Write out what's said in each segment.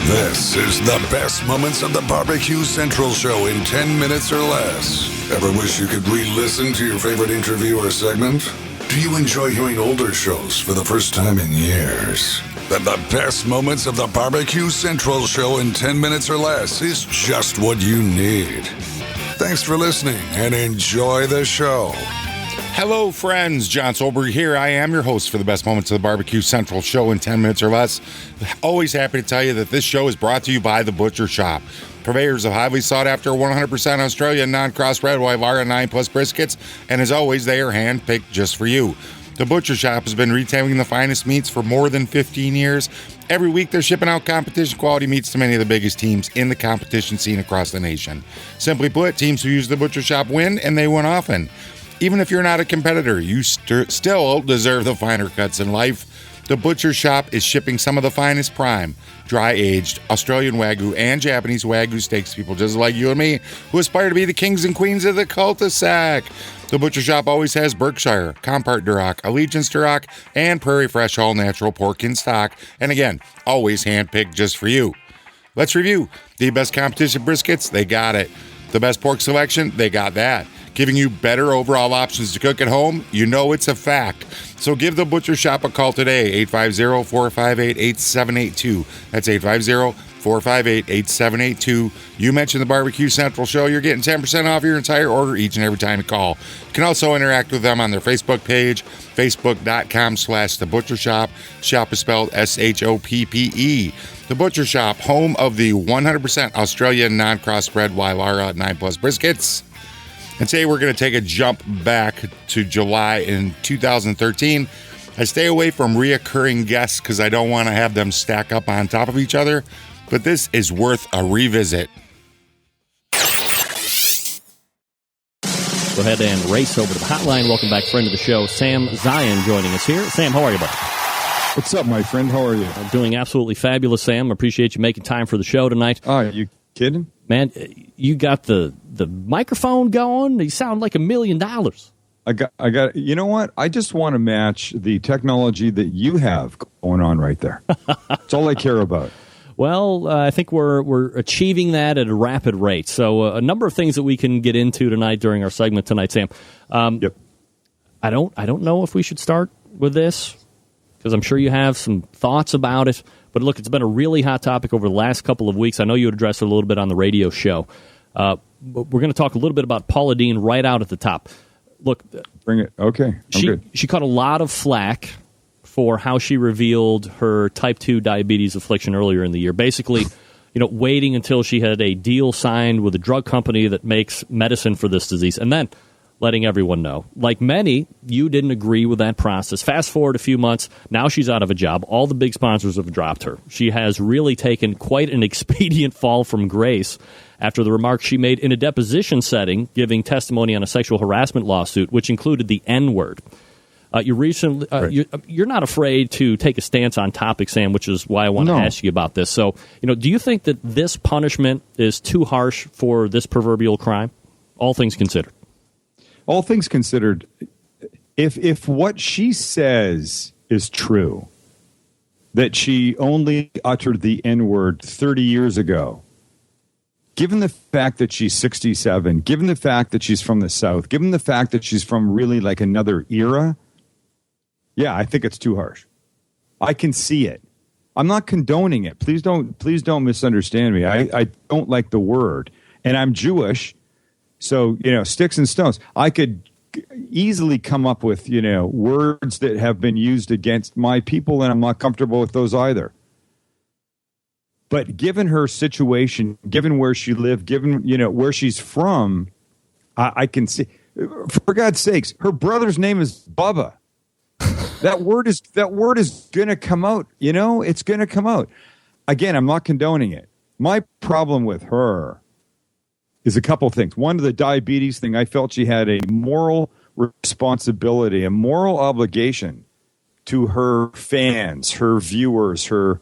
This is the best moments of the BBQ Central Show in 10 minutes or less. Ever wish you could re-listen to your favorite interview or segment? Do you enjoy hearing older shows for the first time in years? Then the best moments of the BBQ Central Show in 10 minutes or less is just what you need. Thanks for listening and enjoy the show. Hello, friends. John Solberg here. I am your host for the best moments of the BBQ Central Show in 10 minutes or less. Always happy to tell you that this show is brought to you by The Butcher Shop, purveyors of highly sought-after 100% Australian non-cross red Wyvara 9+ briskets, and as always, they are hand-picked just for you. The Butcher Shop has been retailing the finest meats for more than 15 years. Every week, they're shipping out competition-quality meats to many of the biggest teams in the competition scene across the nation. Simply put, teams who use The Butcher Shop win, and they win often. Even if you're not a competitor, you still deserve the finer cuts in life. The Butcher Shop is shipping some of the finest prime, dry-aged Australian Wagyu and Japanese Wagyu steaks to people just like you and me who aspire to be the kings and queens of the cul-de-sac. The Butcher Shop always has Berkshire, Compart Duroc, Allegiance Duroc, and Prairie Fresh all-natural pork in stock. And again, always hand-picked just for you. Let's review. The best competition briskets, they got it. The best pork selection, they got that. Giving you better overall options to cook at home, you know it's a fact. So give the Butcher Shop a call today, 850-458-8782. That's 850-458-8782. You mentioned the BBQ Central Show, you're getting 10% off your entire order each and every time you call. You can also interact with them on their Facebook page, facebook.com/thebutchershop. Shop is spelled S-H-O-P-P-E. The Butcher Shop, home of the 100% Australian non-crossbred Wyvara 9+ briskets. And today we're going to take a jump back to July in 2013. I stay away from reoccurring guests because I don't want to have them stack up on top of each other, but this is worth a revisit. Go ahead and race over to the hotline. Welcome back, friend of the show, Sam Zion, joining us here. Sam, how are you, buddy? What's up, my friend? How are you? I'm doing absolutely fabulous, Sam. Appreciate you making time for the show tonight. Oh, are you kidding? Man, you got the microphone going. You sound like $1 million. I got. You know what? I just want to match the technology that you have going on right there. That's all I care about. Well, I think we're achieving that at a rapid rate. So a number of things that we can get into tonight during our segment tonight, Sam. Yep. I don't know if we should start with this because I'm sure you have some thoughts about it. But look, it's been a really hot topic over the last couple of weeks. I know you addressed it a little bit on the radio show. But we're going to talk a little bit about Paula Deen right out at the top. Look, bring it. Okay, I'm good. She caught a lot of flack for how she revealed her type 2 diabetes affliction earlier in the year. Basically, waiting until she had a deal signed with a drug company that makes medicine for this disease, and then letting everyone know. Like many, you didn't agree with that process. Fast forward a few months, now she's out of a job. All the big sponsors have dropped her. She has really taken quite an expedient fall from grace after the remarks she made in a deposition setting, giving testimony on a sexual harassment lawsuit, which included the N-word. You're not afraid to take a stance on topic, Sam, which is why I want to ask you about this. So, do you think that this punishment is too harsh for this proverbial crime, all things considered? All things considered, if what she says is true, that she only uttered the N-word 30 years ago, given the fact that she's 67, given the fact that she's from the South, given the fact that she's from really like another era, yeah, I think it's too harsh. I can see it. I'm not condoning it. Please don't misunderstand me. I don't like the word. And I'm Jewish. So, sticks and stones. I could easily come up with, words that have been used against my people, and I'm not comfortable with those either. But given her situation, given where she lived, given, where she's from, I can see, for God's sakes, her brother's name is Bubba. That word is going to come out, it's going to come out. Again, I'm not condoning it. My problem with her is a couple things. One, the diabetes thing, I felt she had a moral responsibility, a moral obligation to her fans, her viewers, her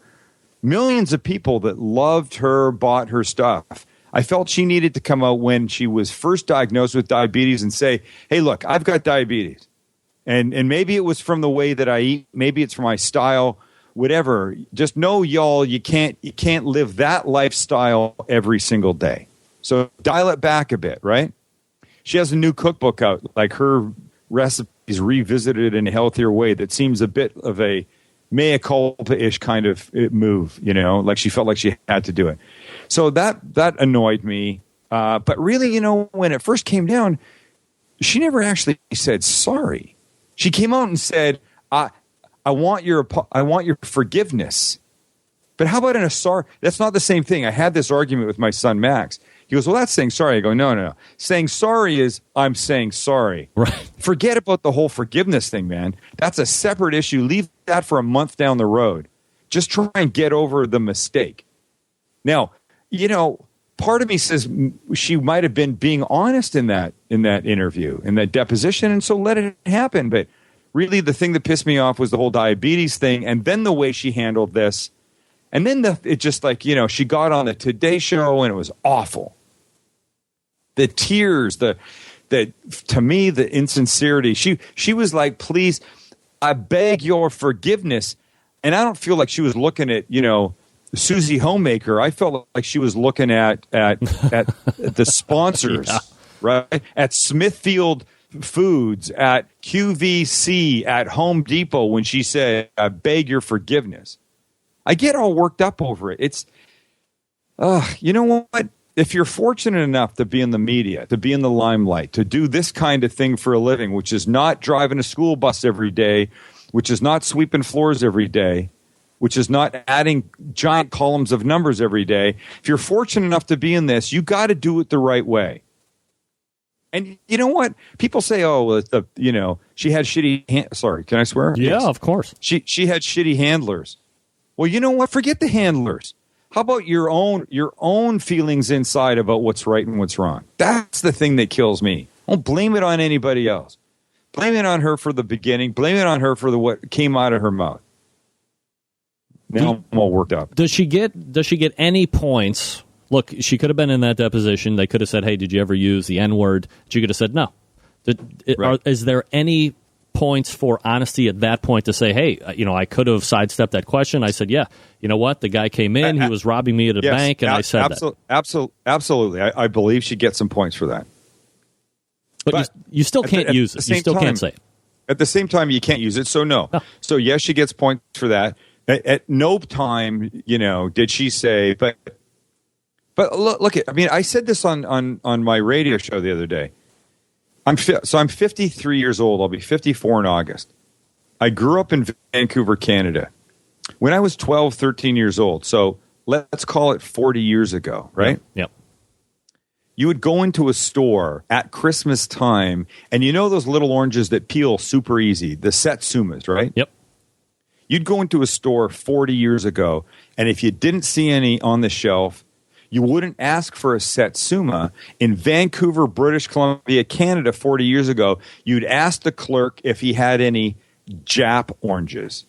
millions of people that loved her, bought her stuff. I felt she needed to come out when she was first diagnosed with diabetes and say, hey, look, I've got diabetes. And maybe it was from the way that I eat. Maybe it's from my style. whatever. Just know, y'all, you can't live that lifestyle every single day. So dial it back a bit, right? She has a new cookbook out, like her recipes revisited in a healthier way that seems a bit of a mea culpa-ish kind of move, like she felt like she had to do it. So that annoyed me. But really, when it first came down, she never actually said sorry. She came out and said, I want your forgiveness. But how about in a sorry? That's not the same thing. I had this argument with my son, Max. He goes, well, that's saying sorry. I go, no. Saying sorry is I'm saying sorry. Right. Forget about the whole forgiveness thing, man. That's a separate issue. Leave that for a month down the road. Just try and get over the mistake. Now, part of me says she might have been being honest in that interview, in that deposition, and so let it happen. But really, the thing that pissed me off was the whole diabetes thing, and then the way she handled this. And then it just she got on the Today Show and it was awful. The tears, to me, the insincerity. She was like, please, I beg your forgiveness. And I don't feel like she was looking at, Susie Homemaker. I felt like she was looking at the sponsors, yeah. Right? At Smithfield Foods, at QVC, at Home Depot when she said, I beg your forgiveness. I get all worked up over it. It's, you know what? If you're fortunate enough to be in the media, to be in the limelight, to do this kind of thing for a living, which is not driving a school bus every day, which is not sweeping floors every day, which is not adding giant columns of numbers every day. If you're fortunate enough to be in this, you got to do it the right way. And you know what? People say, she had shitty, sorry, can I swear? Yeah, yes. Of course. She had shitty handlers. Well, you know what? Forget the handlers. How about your own feelings inside about what's right and what's wrong? That's the thing that kills me. Don't blame it on anybody else. Blame it on her for the beginning. Blame it on her for what came out of her mouth. Now I'm all worked up. Does she get any points? Look, she could have been in that deposition. They could have said, hey, did you ever use the N-word? She could have said no. Right. Is there any points for honesty at that point to say, hey, I could have sidestepped that question. I said, yeah, you know what? The guy came in, he was robbing me at a bank, and I said that. Absolutely. I believe she gets some points for that. But you still can't use it. You still can't say it. At the same time, you can't use it, so no. So yes, she gets points for that. At no time, did she say, but look, I said this on my radio show the other day. I'm 53 years old. I'll be 54 in August. I grew up in Vancouver, Canada. When I was 12, 13 years old, so let's call it 40 years ago, right? Yep. You would go into a store at Christmas time, and those little oranges that peel super easy, the Satsumas, right? Yep. You'd go into a store 40 years ago, and if you didn't see any on the shelf, you wouldn't ask for a Satsuma. In Vancouver, British Columbia, Canada, 40 years ago, you'd ask the clerk if he had any Jap oranges.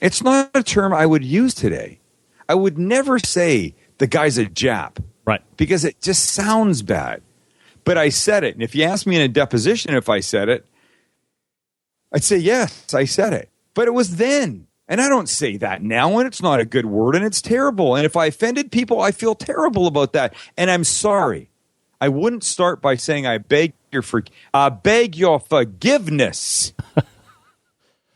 It's not a term I would use today. I would never say the guy's a Jap. Right. Because it just sounds bad. But I said it. And if you ask me in a deposition if I said it, I'd say, yes, I said it. But it was then. And I don't say that now, and it's not a good word, and it's terrible. And if I offended people, I feel terrible about that. And I'm sorry. I wouldn't start by saying, I beg your forgiveness.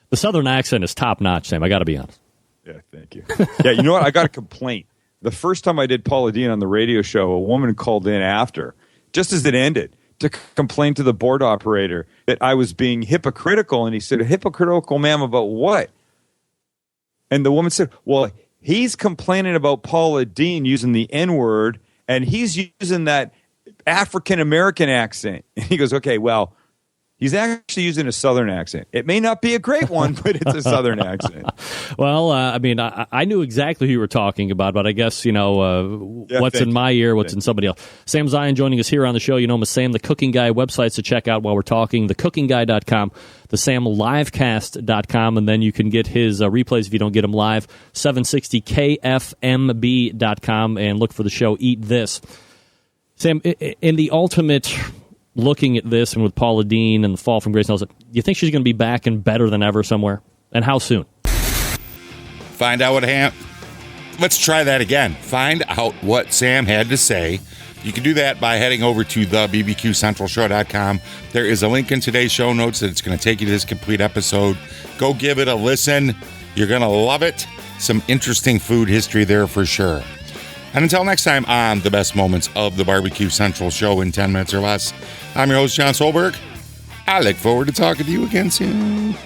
The Southern accent is top-notch, Sam. I got to be honest. Yeah, thank you. Yeah, you know what? I got a complaint. The first time I did Paula Dean on the radio show, a woman called in after, just as it ended, to complain to the board operator that I was being hypocritical. And he said, hypocritical, ma'am, about what? And the woman said, well, he's complaining about Paula Dean using the N-word, and he's using that African-American accent. And he goes, okay, well, he's actually using a Southern accent. It may not be a great one, but it's a Southern accent. Well, I knew exactly who you were talking about, but I guess, what's in my ear, what's in somebody else. Sam Zion joining us here on the show. You know him as Sam the Cooking Guy. Websites to check out while we're talking, thecookingguy.com, thesamlivecast.com, and then you can get his replays if you don't get them live, 760kfmb.com, and look for the show Eat This. Sam, in the ultimate looking at this and with Paula Dean and the fall from grace, do you think she's going to be back and better than ever somewhere? And how soon? Find out what Let's try that again. Find out what Sam had to say. You can do that by heading over to the bbqcentralshow.com. There is a link in today's show notes that it's going to take you to this complete episode. Go give it a listen. You're going to love it. Some interesting food history there for sure. And until next time on the best moments of the Barbecue Central Show in 10 minutes or less, I'm your host, John Solberg. I look forward to talking to you again soon.